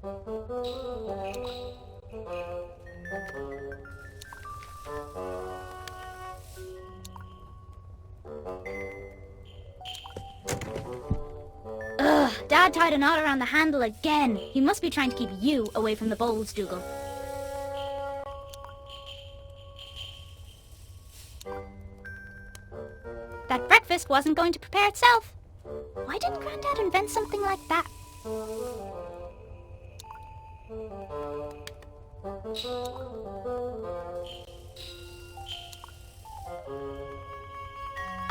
Ugh, Dad tied a knot around the handle again. He must be trying to keep you away from the bowls, Dougal. That breakfast wasn't going to prepare itself. Why didn't Grandad invent something like that?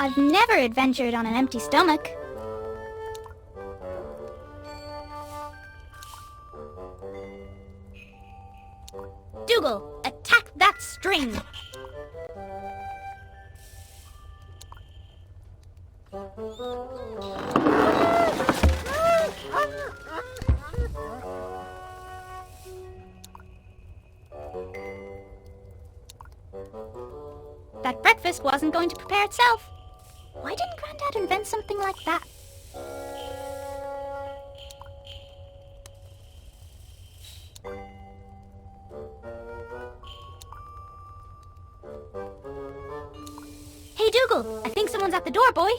I've never adventured on an empty stomach. Dougal, attack that string! That breakfast wasn't going to prepare itself. Why didn't Grandad invent something like that? Hey Dougal, I think someone's at the door, boy.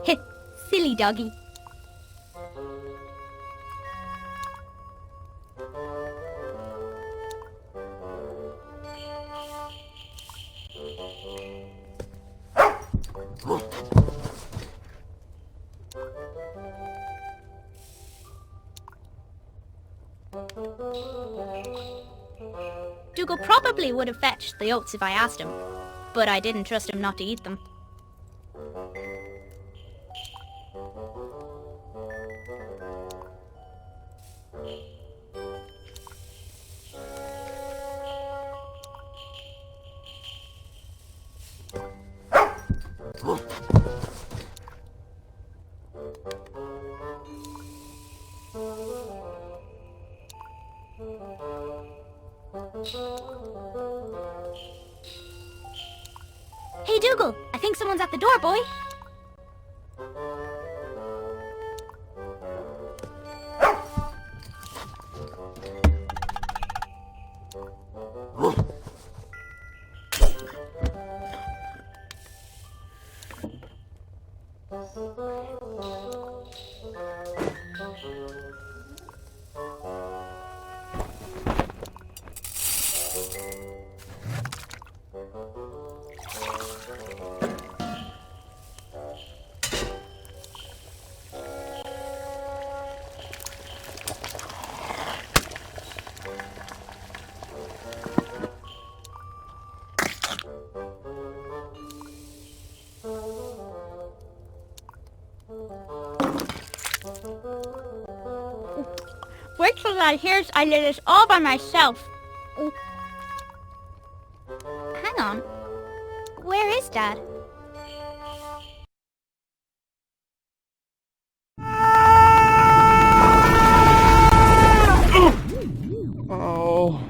Heh, silly doggy. Dougal probably would have fetched the oats if I asked him, but I didn't trust him not to eat them. Hey Dougal, I think someone's at the door, boy. Wait till Dad hears I did this all by myself. Hang on. Where is Dad? Oh.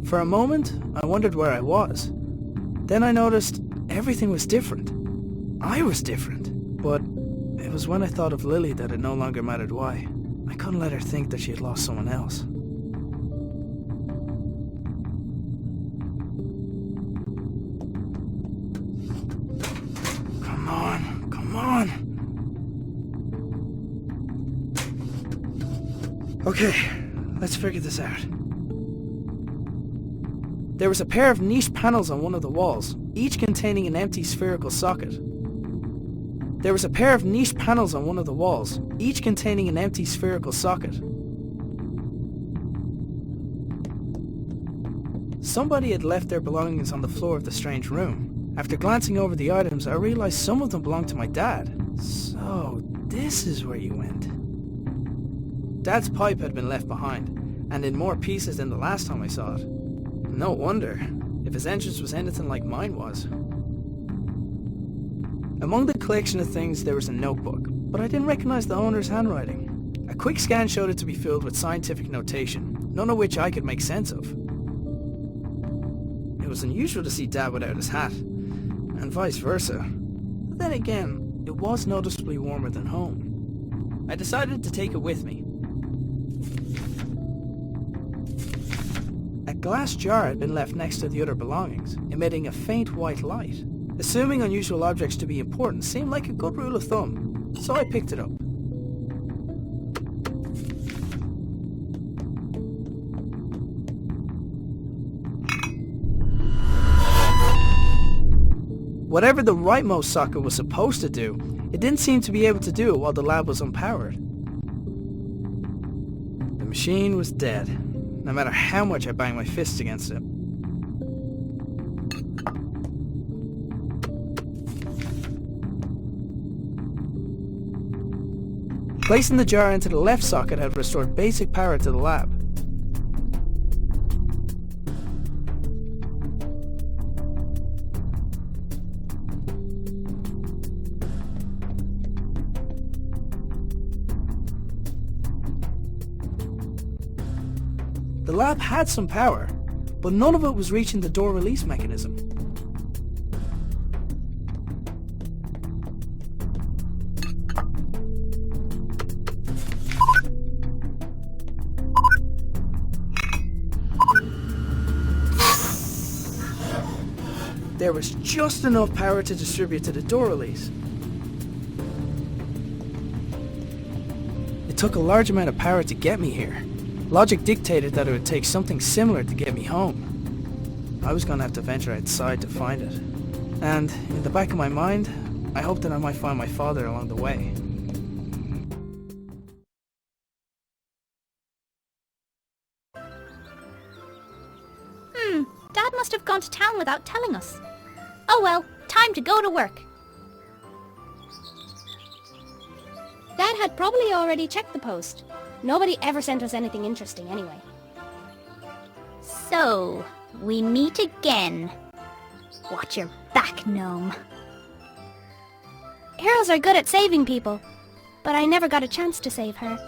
For a moment, I wondered where I was. Then I noticed everything was different. I was different. But it was when I thought of Lily that it no longer mattered why. I couldn't let her think that she had lost someone else. Come on, come on. Okay, let's figure this out. There was a pair of niche panels on one of the walls, each containing an empty spherical socket. There was a pair of niche panels on one of the walls, each containing an empty spherical socket. Somebody had left their belongings on the floor of the strange room. After glancing over the items, I realized some of them belonged to my dad. So, this is where you went. Dad's pipe had been left behind, and in more pieces than the last time I saw it. No wonder, if his entrance was anything like mine was. Among the collection of things there was a notebook, but I didn't recognize the owner's handwriting. A quick scan showed it to be filled with scientific notation, none of which I could make sense of. It was unusual to see Dad without his hat, and vice versa. But then again, it was noticeably warmer than home. I decided to take it with me. A glass jar had been left next to the other belongings, emitting a faint white light. Assuming unusual objects to be important seemed like a good rule of thumb, so I picked it up. Whatever the rightmost socket was supposed to do, it didn't seem to be able to do it while the lab was unpowered. The machine was dead, no matter how much I banged my fists against it. Placing the jar into the left socket had restored basic power to the lab. The lab had some power, but none of it was reaching the door release mechanism. There was just enough power to distribute to the door release. It took a large amount of power to get me here. Logic dictated that it would take something similar to get me home. I was going to have to venture outside to find it. And in the back of my mind, I hoped that I might find my father along the way. Dad must have gone to town without telling us. Oh well, time to go to work. Dad had probably already checked the post. Nobody ever sent us anything interesting anyway. So, we meet again. Watch your back, gnome. Heroes are good at saving people, but I never got a chance to save her.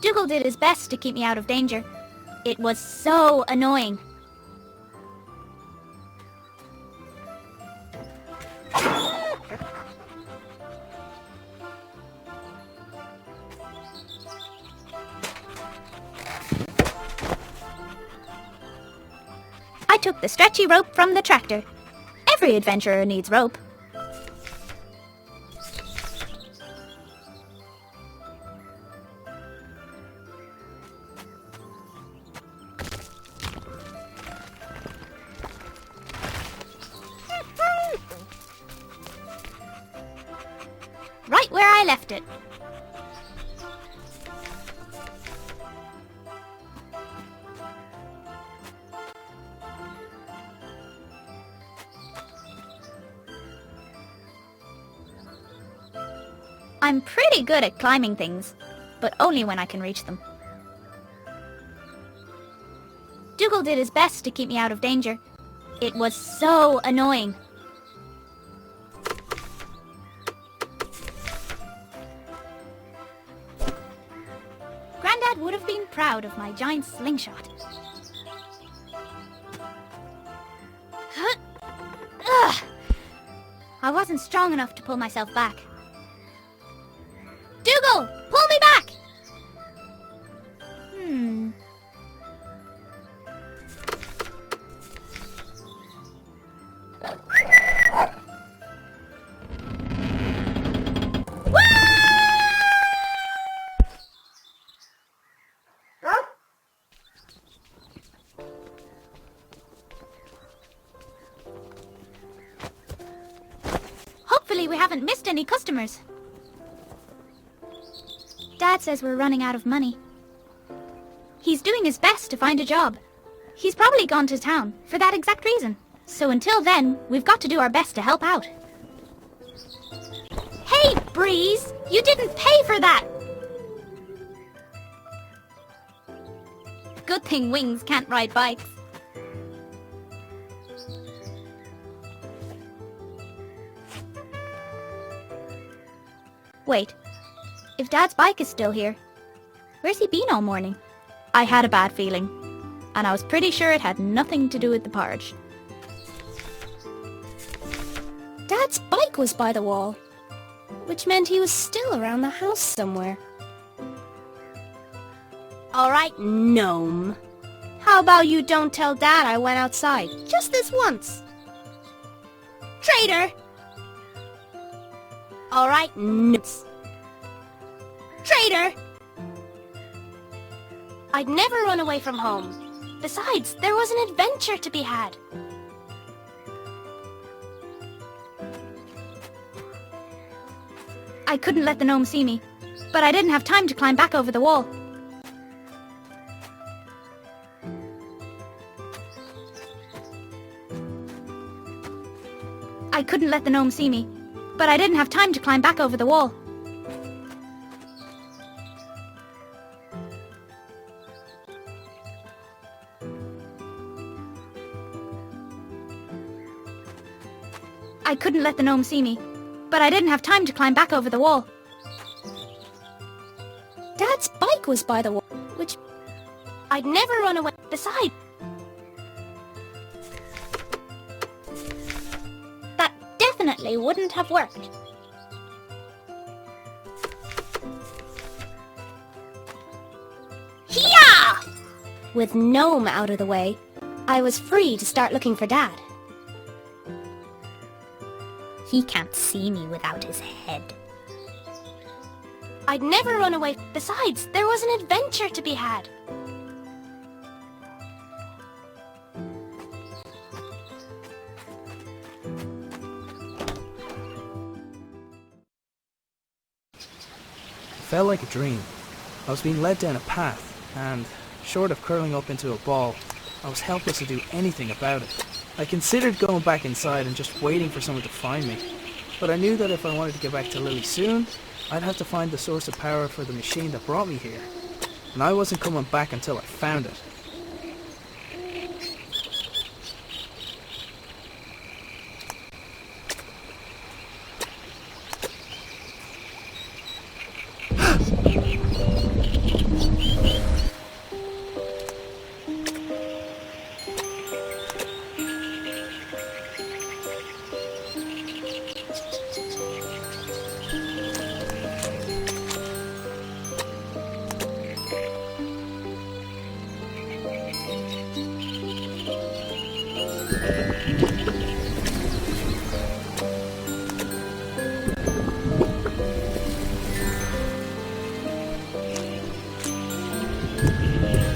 Dougal did his best to keep me out of danger. It was so annoying. I took the stretchy rope from the tractor. Every adventurer needs rope. Right where I left it. I'm pretty good at climbing things, but only when I can reach them. Dougal did his best to keep me out of danger. It was so annoying. Grandad would have been proud of my giant slingshot. Ugh. I wasn't strong enough to pull myself back. Dougal, pull me back! Hopefully we haven't missed any customers. Dad says we're running out of money. He's doing his best to find a job. He's probably gone to town for that exact reason. So until then, we've got to do our best to help out. Hey, Breeze! You didn't pay for that! Good thing Wings can't ride bikes. Wait, if Dad's bike is still here, where's he been all morning? I had a bad feeling, and I was pretty sure it had nothing to do with the porridge. Dad's bike was by the wall, which meant he was still around the house somewhere. Alright, gnome. How about you don't tell Dad I went outside, just this once? Traitor! Alright, gnomes. Traitor! I'd never run away from home. Besides, there was an adventure to be had. I couldn't let the gnome see me, but I didn't have time to climb back over the wall. I couldn't let the gnome see me, but I didn't have time to climb back over the wall. I couldn't let the gnome see me, but I didn't have time to climb back over the wall. Dad's bike was by the wall, which I'd never run away. Besides, that definitely wouldn't have worked. Hiya! With Gnome out of the way, I was free to start looking for Dad. He can't see me without his head. I'd never run away. Besides, there was an adventure to be had. It felt like a dream. I was being led down a path, and, short of curling up into a ball, I was helpless to do anything about it. I considered going back inside and just waiting for someone to find me, but I knew that if I wanted to get back to Lily soon, I'd have to find the source of power for the machine that brought me here, and I wasn't coming back until I found it.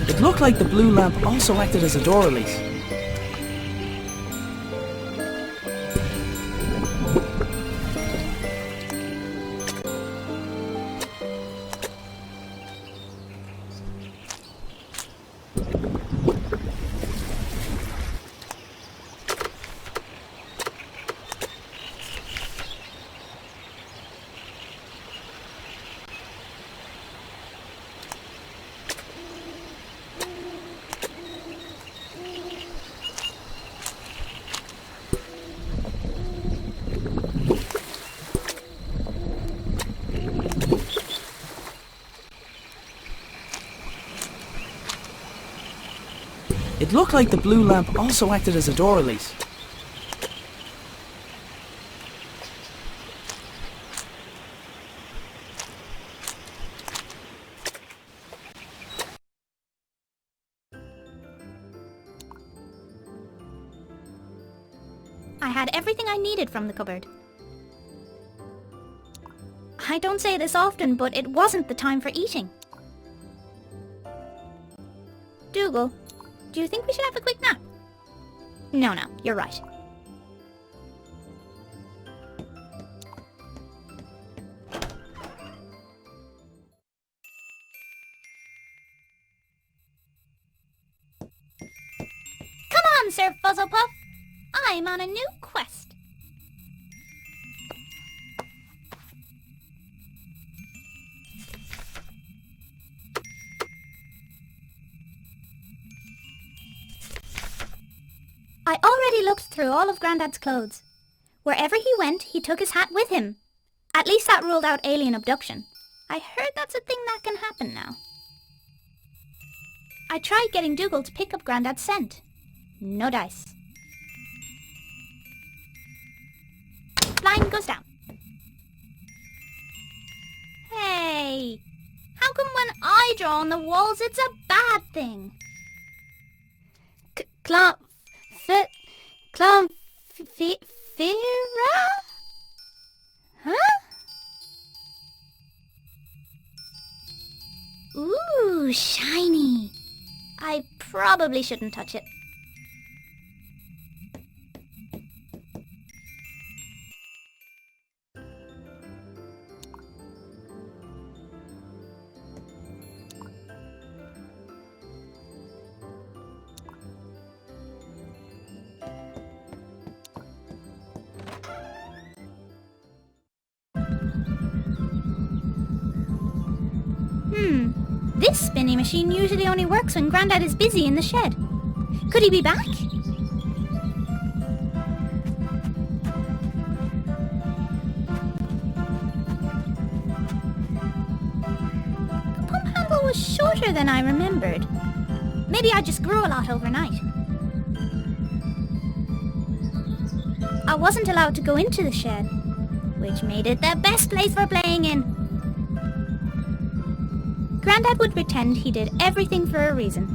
It looked like the blue lamp also acted as a door release. It looked like the blue lamp also acted as a door release. I had everything I needed from the cupboard. I don't say this often, but it wasn't the time for eating. Dougal, do you think we should have a quick nap? No, you're right. Come on, Sir Fuzzlepuff. I'm on a new quest. I already looked through all of Grandad's clothes. Wherever he went, he took his hat with him. At least that ruled out alien abduction. I heard that's a thing that can happen now. I tried getting Dougal to pick up Grandad's scent. No dice. Blind goes down. Hey! How come when I draw on the walls it's a bad thing? Fira? Huh? Ooh, shiny. I probably shouldn't touch it. This spinny machine usually only works when Grandad is busy in the shed. Could he be back? The pump handle was shorter than I remembered. Maybe I just grew a lot overnight. I wasn't allowed to go into the shed, which made it the best place for playing in. Grandad would pretend he did everything for a reason,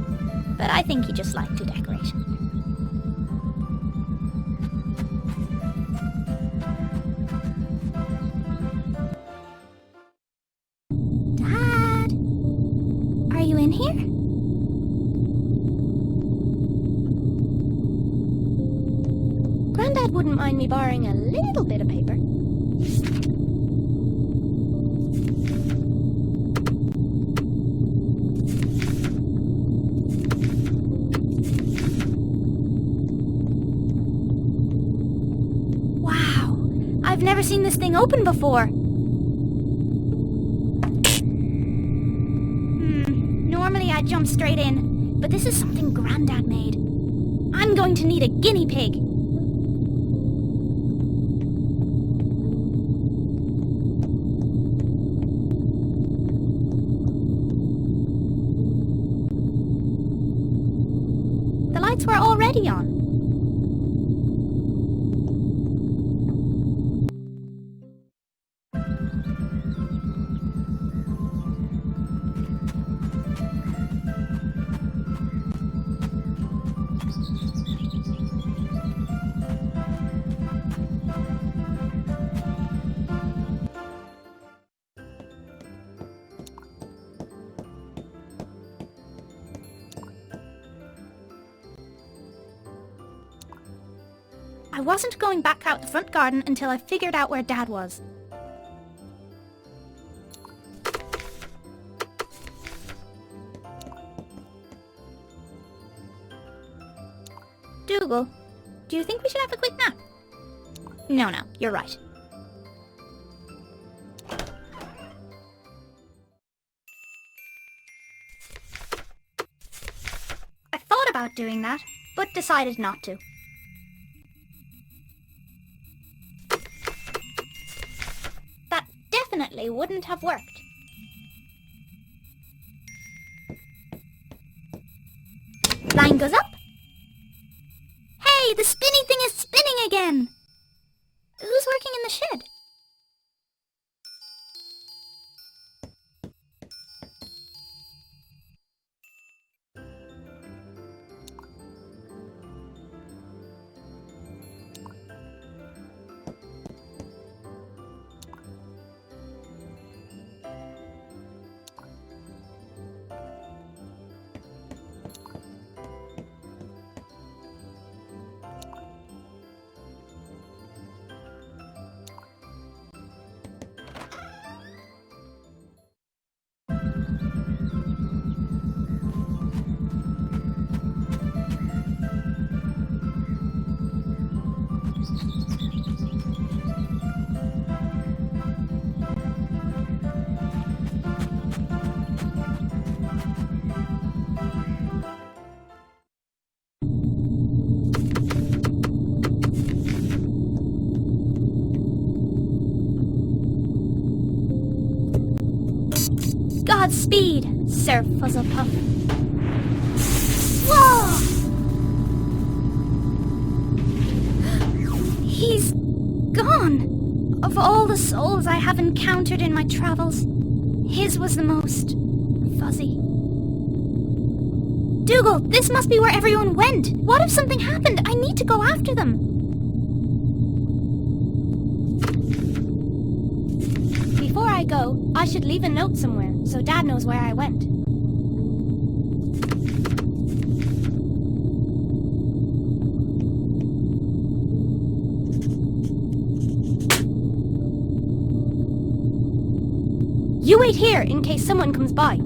but I think he just liked to decorate. Dad, are you in here? Grandad wouldn't mind me borrowing a little bit of paper. I've never seen this thing open before. Normally I'd jump straight in, but this is something Grandad made. I'm going to need a guinea pig. The lights were already on. I wasn't going back out the front garden until I figured out where Dad was. Dougal, do you think we should have a quick nap? No, you're right. I thought about doing that, but decided not to. Definitely wouldn't have worked. Line goes up. Hey, the spinny thing is spinning again! Who's working in the shed? Godspeed, Sir Fuzzlepuff. Whoa! He's gone. Of all the souls I have encountered in my travels, his was the most fuzzy. Dougal, this must be where everyone went. What if something happened? I need to go after them. Before I go, I should leave a note somewhere so Dad knows where I went. You wait here in case someone comes by.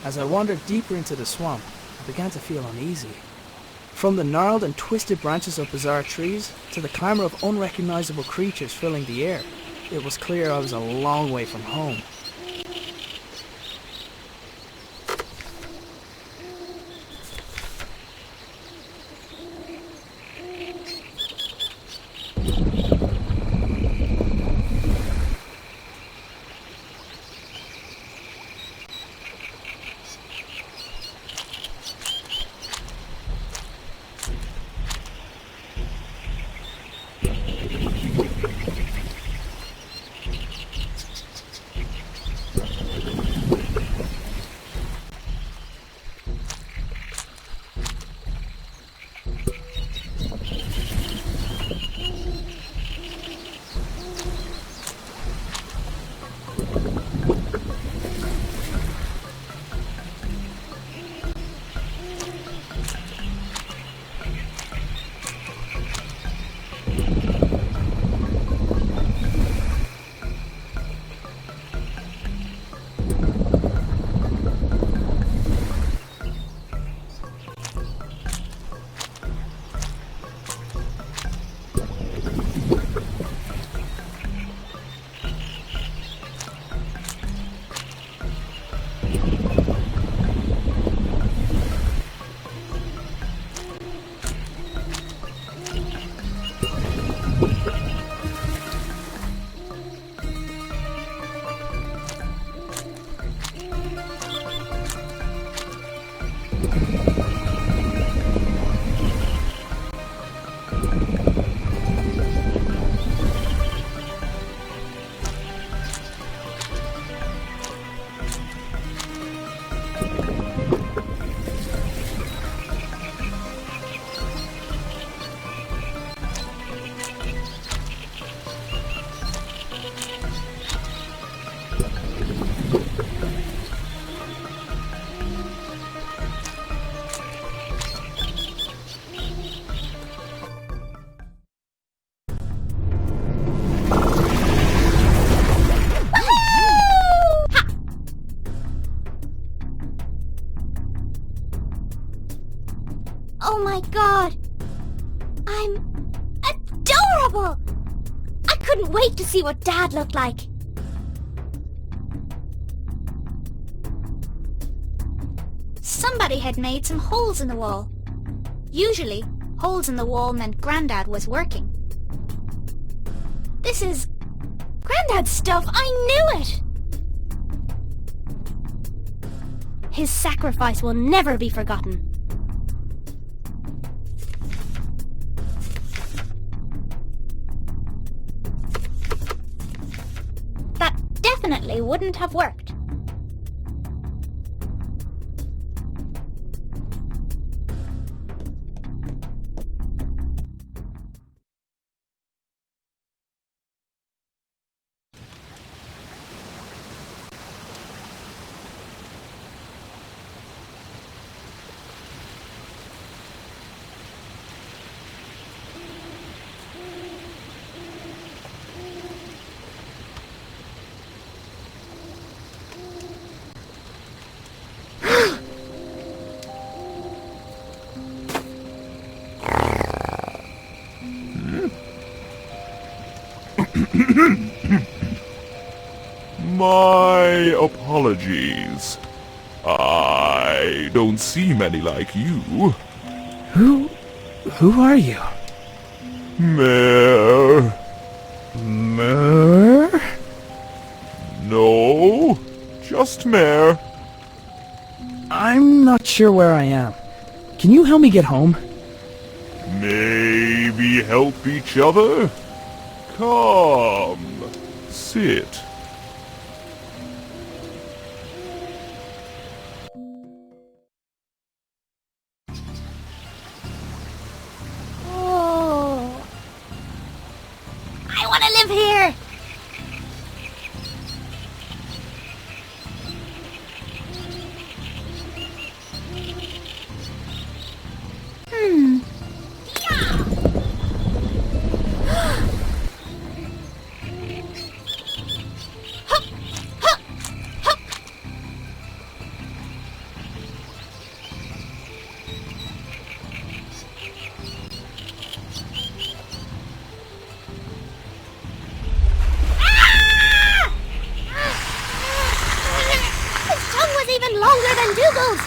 As I wandered deeper into the swamp, I began to feel uneasy. From the gnarled and twisted branches of bizarre trees to the clamour of unrecognisable creatures filling the air, it was clear I was a long way from home. Oh my god! I'm adorable! I couldn't wait to see what Dad looked like. Somebody had made some holes in the wall. Usually, holes in the wall meant Grandad was working. This is Grandad's stuff. I knew it! His sacrifice will never be forgotten. That definitely wouldn't have worked. My apologies. I don't see many like you. Who are you? Mayor. Mer? No, just Mayor. I'm not sure where I am. Can you help me get home? Maybe help each other? Come, sit. Oh. I want to live here. His tongue was even longer than Dougal's.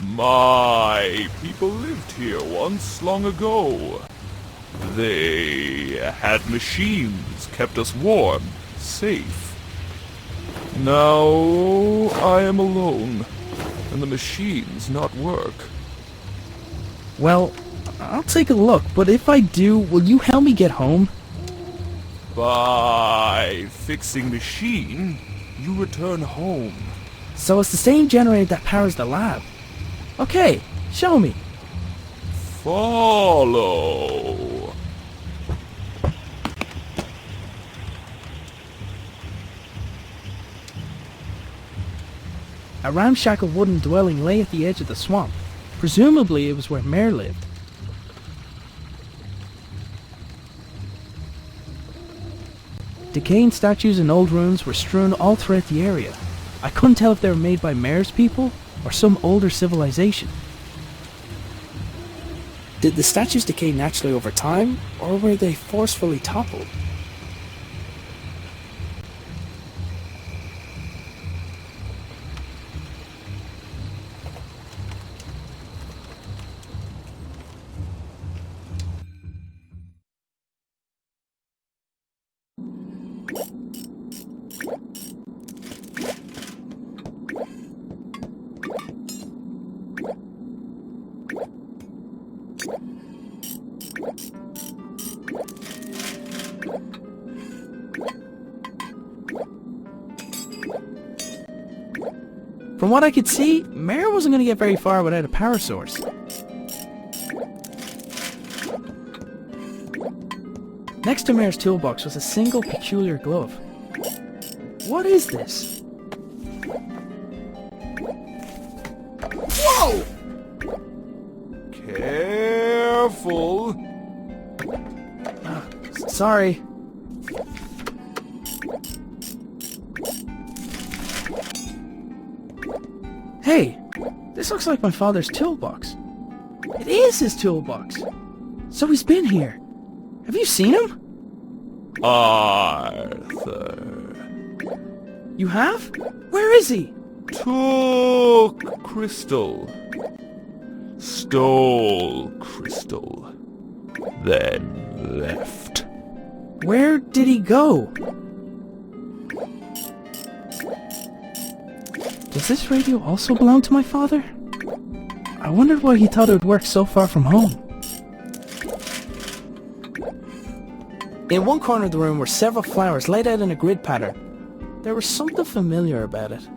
My people lived here once long ago. They had machines, kept us warm, safe. Now I am alone, and the machines not work. Well, I'll take a look, but if I do, will you help me get home? By fixing machine, you return home. So it's the same generator that powers the lab. Okay, show me. Follow. A ramshackle wooden dwelling lay at the edge of the swamp. Presumably it was where Mare lived. Decaying statues and old ruins were strewn all throughout the area. I couldn't tell if they were made by Mare's people or some older civilization. Did the statues decay naturally over time, or were they forcefully toppled? From what I could see, Mare wasn't going to get very far without a power source. Next to Mare's toolbox was a single peculiar glove. What is this? Whoa! Careful. Sorry. Hey, this looks like my father's toolbox. It is his toolbox. So he's been here. Have you seen him? Arthur. You have? Where is he? Took crystal. Stole crystal. Then left. Where did he go? Does this radio also belong to my father? I wondered why he thought it would work so far from home. In one corner of the room were several flowers laid out in a grid pattern. There was something familiar about it.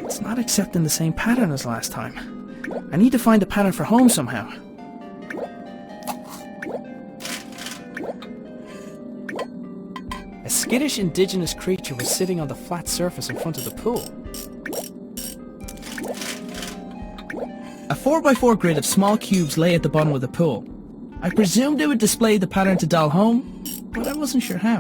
It's not not accepting the same pattern as last time. I need to find a pattern for home somehow. A skittish indigenous creature was sitting on the flat surface in front of the pool. A 4x4 grid of small cubes lay at the bottom of the pool. I presumed it would display the pattern to dial home, but I wasn't sure how.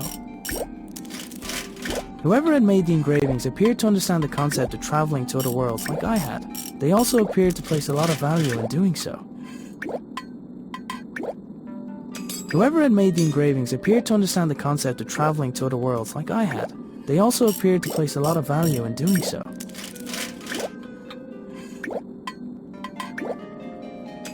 Whoever had made the engravings appeared to understand the concept of travelling to other worlds like I had. They also appeared to place a lot of value in doing so. Whoever had made the engravings appeared to understand the concept of travelling to other worlds like I had. They also appeared to place a lot of value in doing so.